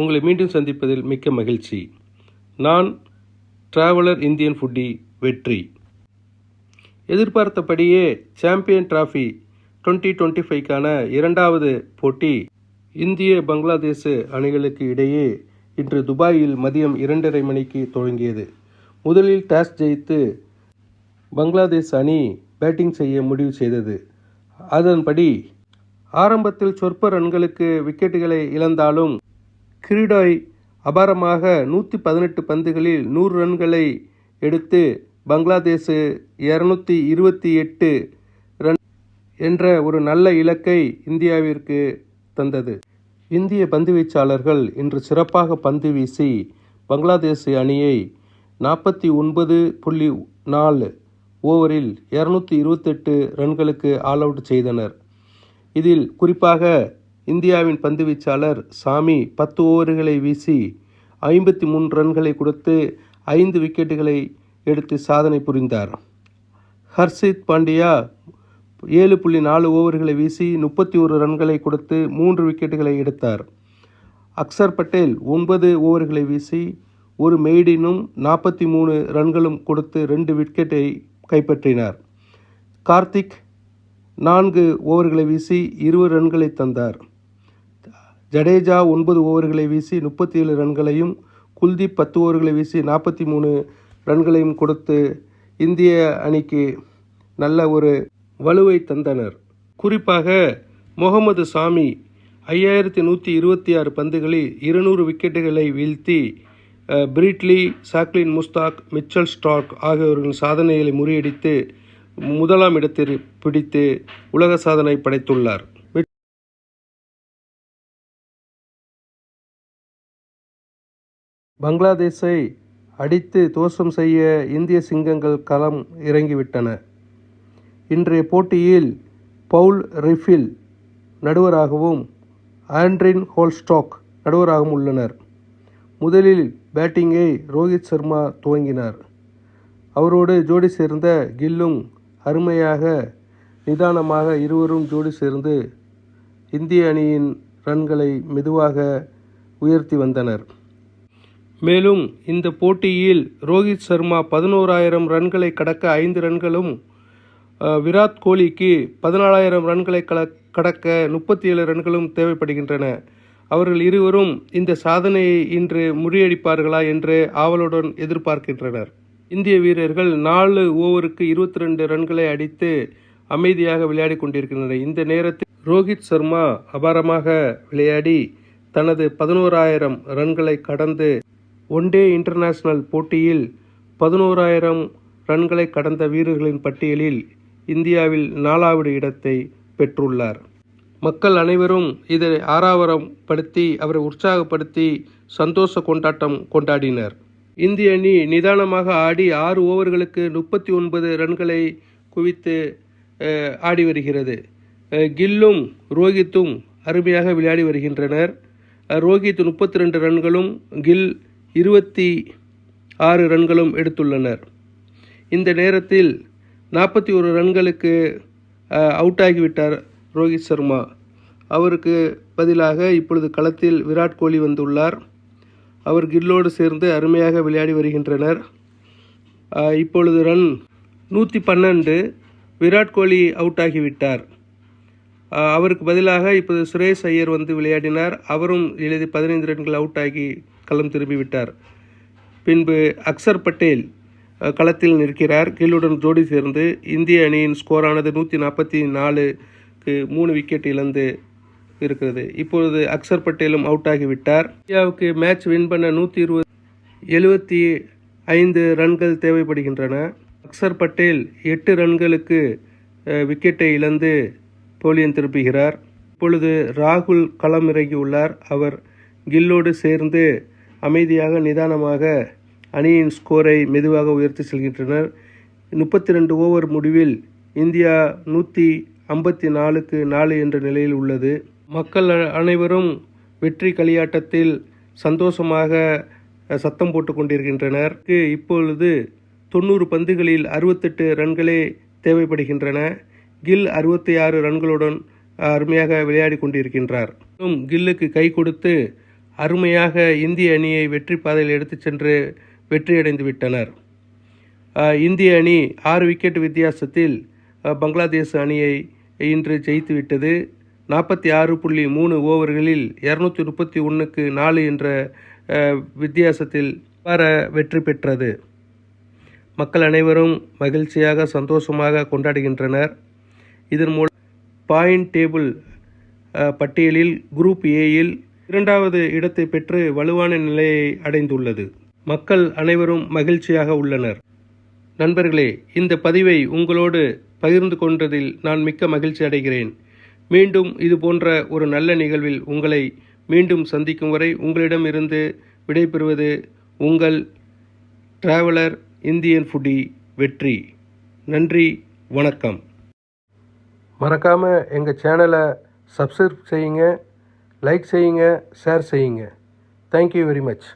உங்களை மீண்டும் சந்திப்பதில் மிக்க மகிழ்ச்சி. நான் டிராவலர் இந்தியன் ஃபுட்டி வெற்றி. எதிர்பார்த்தபடியே சாம்பியன் டிராஃபி 2025க்கான இரண்டாவது போட்டி இந்திய பங்களாதேஷ் அணிகளுக்கு இடையே இன்று துபாயில் மதியம் 2:30 மணிக்கு தொடங்கியது. முதலில் டாஸ் ஜெயித்து பங்களாதேஷ் அணி பேட்டிங் செய்ய முடிவு செய்தது. அதன்படி ஆரம்பத்தில் சொற்ப ரன்களுக்கு விக்கெட்டுகளை இழந்தாலும் கிரீடாய் அபாரமாக 118 பந்துகளில் 100 ரன்களை எடுத்து பங்களாதேஷ் 228 ரன் என்ற ஒரு நல்ல இலக்கை இந்தியாவிற்கு தந்தது. இந்திய பந்துவீச்சாளர்கள் இன்று சிறப்பாக பந்து வீசி பங்களாதேஷ் அணியை 49.4 ஓவரில் 228 ரன்களுக்கு ஆல் அவுட் செய்தனர். இதில் குறிப்பாக இந்தியாவின் பந்துவீச்சாளர் சாமி 10 ஓவர்களை வீசி 53 ரன்களை கொடுத்து 5 விக்கெட்டுகளை எடுத்து சாதனை புரிந்தார். ஹர்ஷித் பாண்டியா 7.4 ஓவர்களை வீசி 31 ரன்களை கொடுத்து 3 விக்கெட்டுகளை எடுத்தார். அக்சர் பட்டேல் 9 ஓவர்களை வீசி ஒரு மெய்டினும் 43 ரன்களும் கொடுத்து 2 விக்கெட்டை கைப்பற்றினார். கார்த்திக் 4 ஓவர்களை வீசி 20 ரன்களை தந்தார். ஜடேஜா 9 ஓவர்களை வீசி 37 ரன்களையும் குல்தீப் 10 ஓவர்களை வீசி 43 ரன்களையும் கொடுத்து இந்திய அணிக்கு நல்ல ஒரு வலுவை தந்தனர். குறிப்பாக முகமது சாமி 5126 பந்துகளில் 200 விக்கெட்டுகளை வீழ்த்தி பிரிட்லி, சாக்லின் முஸ்தாக், மிச்சல் ஸ்டார்க் ஆகியோரின் சாதனைகளை முறியடித்து முதலாம் இடத்தில் பிடித்து உலக சாதனை படைத்துள்ளார். பங்களாதேஷை அடித்து துவம்சம் செய்ய இந்திய சிங்கங்கள் களம் இறங்கிவிட்டன. இன்றைய போட்டியில் பவுல் ரிஃபில் நடுவராகவும் ஆண்ட்ரின் ஹோல்ஸ்டாக் நடுவராகவும் உள்ளனர். முதலில் பேட்டிங்கை ரோஹித் சர்மா துவங்கினார். அவரோடு ஜோடி சேர்ந்த கில்லும் அருமையாக நிதானமாக இருவரும் ஜோடி சேர்ந்து இந்திய அணியின் ரன்களை மெதுவாக உயர்த்தி வந்தனர். மேலும் இந்த போட்டியில் ரோஹித் சர்மா 11,000 ரன்களை கடக்க 5 ரன்களும், விராட் கோலிக்கு 14,000 ரன்களை கடக்க 37 ரன்களும் தேவைப்படுகின்றன. அவர்கள் இருவரும் இந்த சாதனையை இன்று முறியடிப்பார்களா என்று ஆவலுடன் எதிர்பார்க்கின்றனர். இந்திய வீரர்கள் 4 ஓவருக்கு 22 ரன்களை அடித்து அமைதியாக விளையாடி கொண்டிருக்கின்றனர். இந்த நேரத்தில் ரோஹித் சர்மா அபாரமாக விளையாடி தனது 11,000 ரன்களை கடந்து ஒன்-டே இன்டர்நேஷனல் போட்டியில் 11,000 ரன்களை கடந்த வீரர்களின் பட்டியலில் இந்தியாவில் 4வது இடத்தை பெற்றுள்ளார். மக்கள் அனைவரும் இதை ஆரவாரம் படுத்தி அவரை உற்சாகப்படுத்தி சந்தோஷ கொண்டாட்டம் கொண்டாடினர். இந்திய அணி நிதானமாக ஆடி 6 ஓவர்களுக்கு 39 ரன்களை குவித்து ஆடி வருகிறது. கில்லும் ரோஹித்தும் அருமையாக விளையாடி வருகின்றனர். ரோஹித் 32 ரன்களும் கில் 26 ரன்களும் எடுத்துள்ளனர். இந்த நேரத்தில் 41 ரன்களுக்கு அவுட் ஆகிவிட்டார் ரோஹித் சர்மா. அவருக்கு பதிலாக இப்பொழுது களத்தில் விராட் கோலி வந்துள்ளார். அவர் கில்லோடு சேர்ந்து அருமையாக விளையாடி வருகின்றனர். இப்பொழுது ரன் 112. விராட் கோலி அவுட் ஆகிவிட்டார். அவருக்கு பதிலாக இப்போது சுரேஷ் ஐயர் வந்து விளையாடினார். அவரும் 15 ரன்கள் அவுட் ஆகி களம் திரும்பிவிட்டார். பின்பு அக்சர் பட்டேல் களத்தில் நிற்கிறார். கில்லுடன் ஜோடி சேர்ந்து இந்திய அணியின் ஸ்கோரானது 144க்கு 3 விக்கெட் இழந்து இருக்கிறது. இப்பொழுது அக்சர் பட்டேலும் அவுட் ஆகிவிட்டார். இந்தியாவுக்கு மேட்ச் வின் பண்ண 175 ரன்கள் தேவைப்படுகின்றன. அக்சர் பட்டேல் 8 ரன்களுக்கு விக்கெட்டை இழந்து போலியன் திருப்புகிறார். இப்பொழுது ராகுல் களம் இறங்கியுள்ளார். அவர் கில்லோடு சேர்ந்து அமைதியாக நிதானமாக அணியின் ஸ்கோரை மெதுவாக உயர்த்தி செல்கின்றனர். 32 ஓவர் முடிவில் இந்தியா 154க்கு 4 என்ற நிலையில் உள்ளது. மக்கள் அனைவரும் வெற்றி களியாட்டத்தில் சந்தோஷமாக சத்தம் போட்டு கொண்டிருக்கின்றனர். இப்பொழுது 90 பந்துகளில் 68 ரன்களே தேவைப்படுகின்றன. கில் 66 ரன்களுடன் அருமையாக விளையாடி கொண்டிருக்கின்றார். கில்லுக்கு கை கொடுத்து அருமையாக இந்திய அணியை வெற்றி பாதையில் எடுத்துச் சென்று வெற்றியடைந்து விட்டனர். இந்திய அணி 6 விக்கெட் வித்தியாசத்தில் பங்களாதேஷ் அணியை இன்று ஜெயித்துவிட்டது. 46.3 ஓவர்களில் 231க்கு 4 என்ற வித்தியாசத்தில் வெற்றி பெற்றது. மக்கள் அனைவரும் மகிழ்ச்சியாக சந்தோஷமாக கொண்டாடுகின்றனர். இதன் மூலம் பாயிண்ட் டேபிள் பட்டியலில் குரூப் ஏயில் 2வது இடத்தை பெற்று வலுவான நிலையை அடைந்துள்ளது. மக்கள் அனைவரும் மகிழ்ச்சியாக உள்ளனர். நண்பர்களே, இந்த பதிவை உங்களோடு பகிர்ந்து கொண்டதில் நான் மிக்க மகிழ்ச்சி அடைகிறேன். மீண்டும் இது போன்ற ஒரு நல்ல நிகழ்வில் உங்களை மீண்டும் சந்திக்கும் வரை உங்களிடமிருந்து விடைபெறுவது உங்கள் டிராவலர் இந்தியன் ஃபுட்டி வெற்றி. நன்றி, வணக்கம். மறக்காமல் எங்கள் சேனலை சப்ஸ்கிரைப் செய்யுங்க, லைக் செய்யுங்க, ஷேர் செய்யுங்க. Thank you very much.